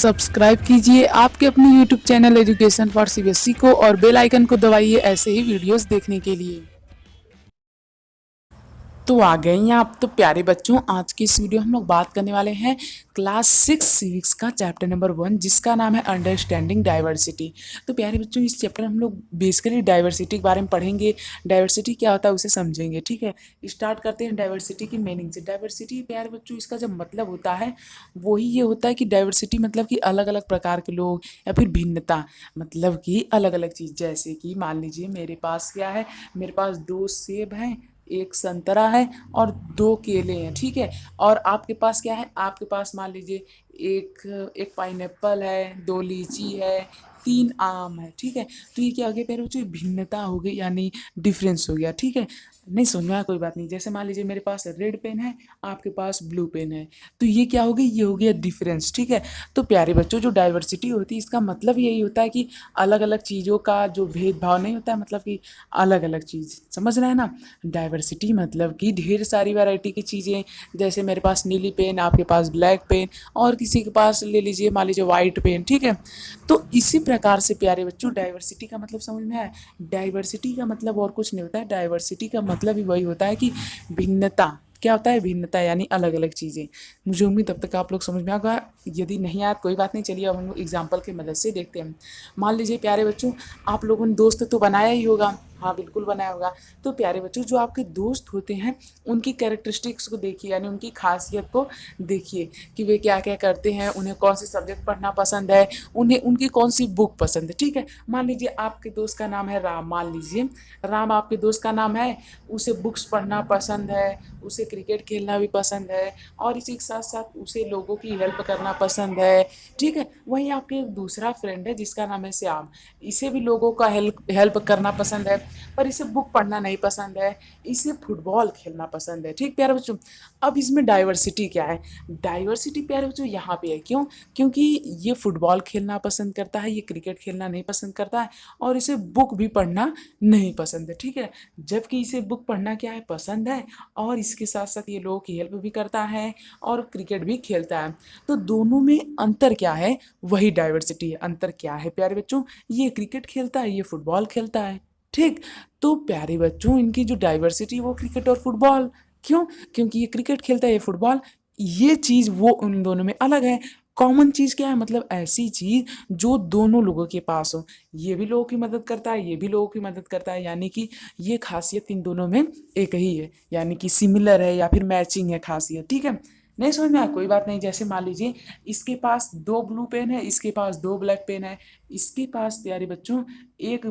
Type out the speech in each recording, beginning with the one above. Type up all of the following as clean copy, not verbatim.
Subscribe कीजिए आपके अपने YouTube channel education for CBSE को और बेल आइकन को दबाइए ऐसे ही वीडियोस देखने के लिए। तो आ गए हैं आप तो प्यारे बच्चों, आज की इस वीडियो हम लोग बात करने वाले हैं क्लास 6 सिविक्स का चैप्टर नंबर 1 जिसका नाम है अंडरस्टैंडिंग डाइवर्सिटी। तो प्यारे बच्चों, इस चैप्टर में हम लोग बेसिकली डाइवर्सिटी के बारे में पढ़ेंगे, डाइवर्सिटी क्या होता है उसे समझेंगे। ठीक है, स्टार्ट करते हैं डाइवर्सिटी की मीनिंग से। डाइवर्सिटी प्यारे बच्चों, इसका जब मतलब होता है वही ये होता है कि डाइवर्सिटी मतलब कि अलग अलग प्रकार के लोग या फिर भिन्नता, मतलब कि अलग अलग चीज़। जैसे कि मान लीजिए मेरे पास क्या है, मेरे पास 2 सेब हैं, एक संतरा है और 2 केले हैं। ठीक है, और आपके पास क्या है, आपके पास मान लीजिए एक एक पाइनएप्पल है, 2 लीची है, 3 आम है। ठीक है, तो ये क्या हो गया प्यारे बच्चों, भिन्नता हो गई यानी डिफरेंस हो गया। ठीक है, नहीं समझ में आया कोई बात नहीं। जैसे मान लीजिए मेरे पास रेड पेन है, आपके पास ब्लू पेन है, तो ये क्या हो गई, ये हो गया डिफरेंस। ठीक है, तो प्यारे बच्चों जो डाइवर्सिटी होती है इसका मतलब यही होता है कि अलग अलग चीज़ों का जो भेदभाव नहीं होता है, मतलब कि अलग अलग चीज़, समझ रहे हैं ना। डाइवर्सिटी मतलब कि ढेर सारी वैरायटी की चीज़ें, जैसे मेरे पास नीली पेन, आपके पास ब्लैक पेन और किसी के पास ले लीजिए मान लीजिए वाइट पेन। ठीक है, तो इसी प्रकार से प्यारे बच्चों डाइवर्सिटी का मतलब समझ में आया। डाइवर्सिटी का मतलब और कुछ नहीं होता है, डाइवर्सिटी का मतलब ही वही होता है कि भिन्नता। क्या होता है, भिन्नता यानी अलग अलग चीज़ें। मुझे उम्मीद तब तक आप लोग समझ में आ गया, यदि नहीं आया कोई बात नहीं, चलिए अब हम लोग एग्जाम्पल की मदद से देखते हैं। मान लीजिए प्यारे बच्चों, आप लोगों ने दोस्त तो बनाया ही होगा, हाँ बिल्कुल बनाया होगा। तो प्यारे बच्चों जो आपके दोस्त होते हैं उनकी कैरेक्टरिस्टिक्स को देखिए, यानी उनकी खासियत को देखिए कि वे क्या क्या करते हैं, उन्हें कौन सी सब्जेक्ट पढ़ना पसंद है, उन्हें उनकी कौन सी बुक पसंद है। ठीक है, मान लीजिए आपके दोस्त का नाम है राम, मान लीजिए राम आपके दोस्त का नाम है, उसे बुक्स पढ़ना पसंद है, उसे क्रिकेट खेलना भी पसंद है और इसी के साथ साथ उसे लोगों की हेल्प करना पसंद है। ठीक है, वहीं आपके एक दूसरा फ्रेंड है जिसका नाम है श्याम, इसे भी लोगों का हेल्प करना पसंद है, पर इसे बुक पढ़ना नहीं पसंद है, इसे फुटबॉल खेलना पसंद है। ठीक प्यारे बच्चों, अब इसमें डाइवर्सिटी क्या है, डाइवर्सिटी प्यारे बच्चों यहाँ पे है, क्यों, क्योंकि ये फुटबॉल खेलना पसंद करता है, ये क्रिकेट खेलना नहीं पसंद करता है और इसे बुक भी पढ़ना नहीं पसंद है। ठीक है, जबकि इसे बुक पढ़ना क्या है, पसंद है और इसके साथ साथ ये लोगों की हेल्प भी करता है और क्रिकेट भी खेलता है। तो दोनों में अंतर क्या है, वही डाइवर्सिटी है। अंतर क्या है प्यारे बच्चों, ये क्रिकेट खेलता है, ये फुटबॉल खेलता है। ठीक, तो प्यारे बच्चों इनकी जो डाइवर्सिटी वो क्रिकेट और फुटबॉल, क्यों, क्योंकि ये क्रिकेट खेलता है, ये फुटबॉल, ये चीज़ वो उन दोनों में अलग है। कॉमन चीज़ क्या है, मतलब ऐसी चीज़ जो दोनों लोगों के पास हो, ये भी लोगों की मदद करता है, ये भी लोगों की मदद करता है, यानी कि ये खासियत इन दोनों में एक ही है, यानी कि सिमिलर है या फिर मैचिंग है खासियत। ठीक है, नहीं समझ में आया कोई बात नहीं। जैसे मान लीजिए इसके पास 2 ब्लू पेन है, इसके पास 2 ब्लैक पेन है, इसके पास प्यारे बच्चों एक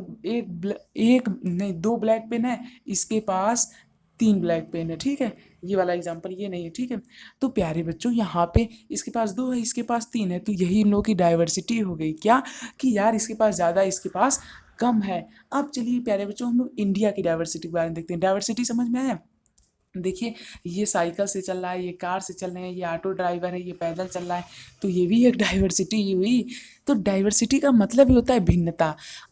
एक नहीं 2 ब्लैक पेन है, इसके पास 3 ब्लैक पेन है। ठीक है, ये वाला एग्जांपल ये नहीं है। ठीक है, तो प्यारे बच्चों यहाँ पे इसके पास 2 है, इसके पास 3 है, तो यही इन लोगों की डाइवर्सिटी हो गई, क्या कि यार इसके पास ज़्यादा, इसके पास कम है। अब चलिए प्यारे बच्चों हम लोग इंडिया की डाइवर्सिटी के बारे में देखते हैं। डाइवर्सिटी समझ में आया, देखिए ये साइकिल से चल रहा है, ये कार से चल रहे हैं, ये ऑटो ड्राइवर है, ये पैदल चल रहा है, तो ये भी एक डाइवर्सिटी ही हुई। तो डाइवर्सिटी का मतलब ही होता है भिन्नता।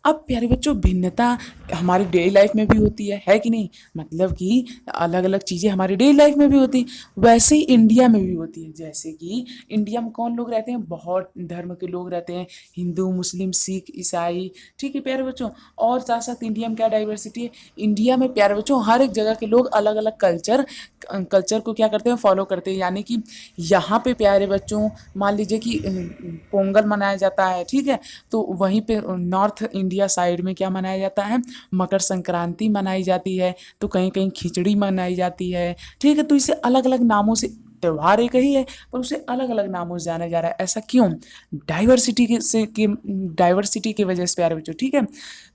अब प्यारे बच्चों भिन्नता हमारी डेली लाइफ में भी होती है कि नहीं, मतलब कि अलग अलग चीज़ें हमारी डेली लाइफ में भी होती हैं, वैसे ही इंडिया में भी होती है। जैसे कि इंडिया में कौन लोग रहते हैं, बहुत धर्म के लोग रहते हैं, हिंदू, मुस्लिम, सिख, ईसाई। ठीक है प्यारे बच्चों, और साथ साथ इंडिया में क्या डाइवर्सिटी है, इंडिया में प्यारे बच्चों हर एक जगह के लोग अलग अलग कल्चर को क्या करते हैं, फॉलो करते हैं। यानी कि यहाँ पे प्यारे बच्चों मान लीजिए कि पोंगल मनाया जाता है। ठीक है, तो वहीं पे नॉर्थ इंडिया साइड में क्या मनाया जाता है, मकर संक्रांति मनाई जाती है, तो कहीं कहीं खिचड़ी मनाई जाती है। ठीक है, तो इसे अलग अलग नामों से, त्यौहार एक ही है पर उसे अलग अलग नामों से जाना जा रहा है। ऐसा क्यों, डाइवर्सिटी की वजह से प्यारे बच्चों। ठीक है,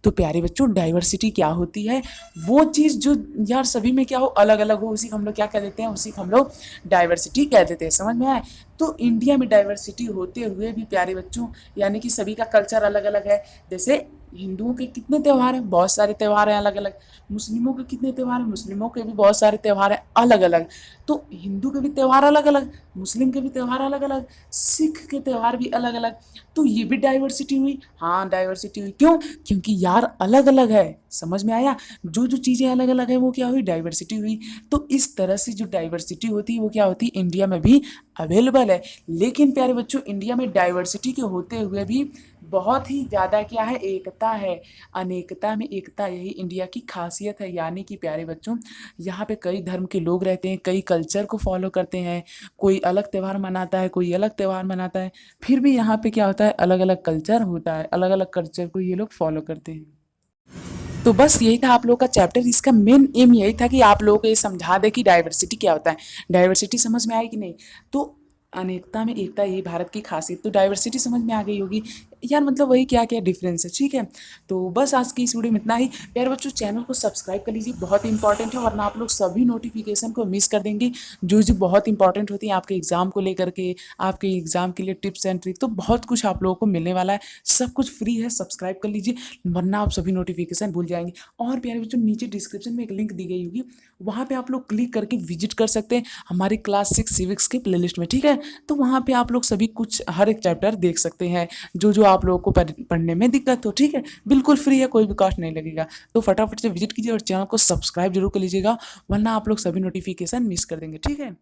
तो प्यारे बच्चों डाइवर्सिटी क्या होती है, वो चीज़ जो यार सभी में क्या हो, अलग अलग हो, उसी को हम लोग क्या कह देते हैं, उसी को हम लोग डाइवर्सिटी कह देते हैं। समझ में आए, तो इंडिया में डाइवर्सिटी होते हुए भी प्यारे बच्चों यानी कि सभी का कल्चर अलग अलग है। जैसे हिंदुओं के कितने त्यौहार हैं, बहुत सारे त्यौहार हैं अलग अलग, मुस्लिमों के कितने त्यौहार हैं, मुस्लिमों के भी बहुत सारे त्यौहार हैं अलग अलग। तो हिंदू के भी त्यौहार अलग अलग, मुस्लिम के भी त्यौहार अलग अलग, सिख के त्यौहार भी अलग अलग, तो ये भी डाइवर्सिटी हुई। हाँ डाइवर्सिटी हुई, क्यों? क्योंकि यार अलग अलग है, समझ में आया? जो जो चीज़ें अलग अलग है वो क्या हुई, डाइवर्सिटी हुई। तो इस तरह से जो डाइवर्सिटी होती है वो क्या होती है, इंडिया में भी अवेलेबल है। लेकिन प्यारे बच्चों इंडिया में डाइवर्सिटी के होते हुए भी बहुत ही ज़्यादा क्या है, एकता है। अनेकता में एकता, यही इंडिया की खासियत है। यानी कि प्यारे बच्चों यहाँ पे कई धर्म के लोग रहते हैं, कई कल्चर को फॉलो करते हैं। कोई अलग त्यौहार मनाता है, कोई अलग त्यौहार मनाता है, फिर भी यहाँ पे क्या होता है, अलग अलग कल्चर होता है, अलग अलग कल्चर को ये लोग फॉलो करते हैं। तो बस यही था आप लोगों का चैप्टर। इसका मेन एम यही था कि आप लोगों को ये समझा दे कि डाइवर्सिटी क्या होता है। डाइवर्सिटी समझ में आई कि नहीं? तो अनेकता में एकता, यही भारत की खासियत। तो डाइवर्सिटी समझ में आ गई होगी यार, मतलब वही क्या क्या डिफरेंस है, ठीक है। तो बस आज की इस वीडियो में इतना ही। प्यारे बच्चों चैनल को सब्सक्राइब कर लीजिए, बहुत इंपॉर्टेंट है, वरना आप लोग सभी नोटिफिकेशन को मिस कर देंगे जो जो बहुत इंपॉर्टेंट होती है आपके एग्जाम को लेकर के, आपके एग्जाम के लिए टिप्स एंड ट्रिक। तो बहुत कुछ आप लोगों को मिलने वाला है, सब कुछ फ्री है, सब्सक्राइब कर लीजिए, वरना आप सभी नोटिफिकेशन भूल जाएंगे। और प्यारे बच्चों नीचे डिस्क्रिप्शन में एक लिंक दी गई होगी, वहाँ पे आप लोग क्लिक करके विजिट कर सकते हैं हमारी क्लास 6 सिविक्स के प्लेलिस्ट में, ठीक है। तो वहाँ पे आप लोग सभी कुछ हर एक चैप्टर देख सकते हैं जो जो आप लोगों को पढ़ने में दिक्कत हो, ठीक है। बिल्कुल फ्री है, कोई भी कॉस्ट नहीं लगेगा। तो फटाफट से विजिट कीजिए और चैनल को सब्सक्राइब जरूर कर लीजिएगा, वरना आप लोग सभी नोटिफिकेशन मिस कर देंगे, ठीक है।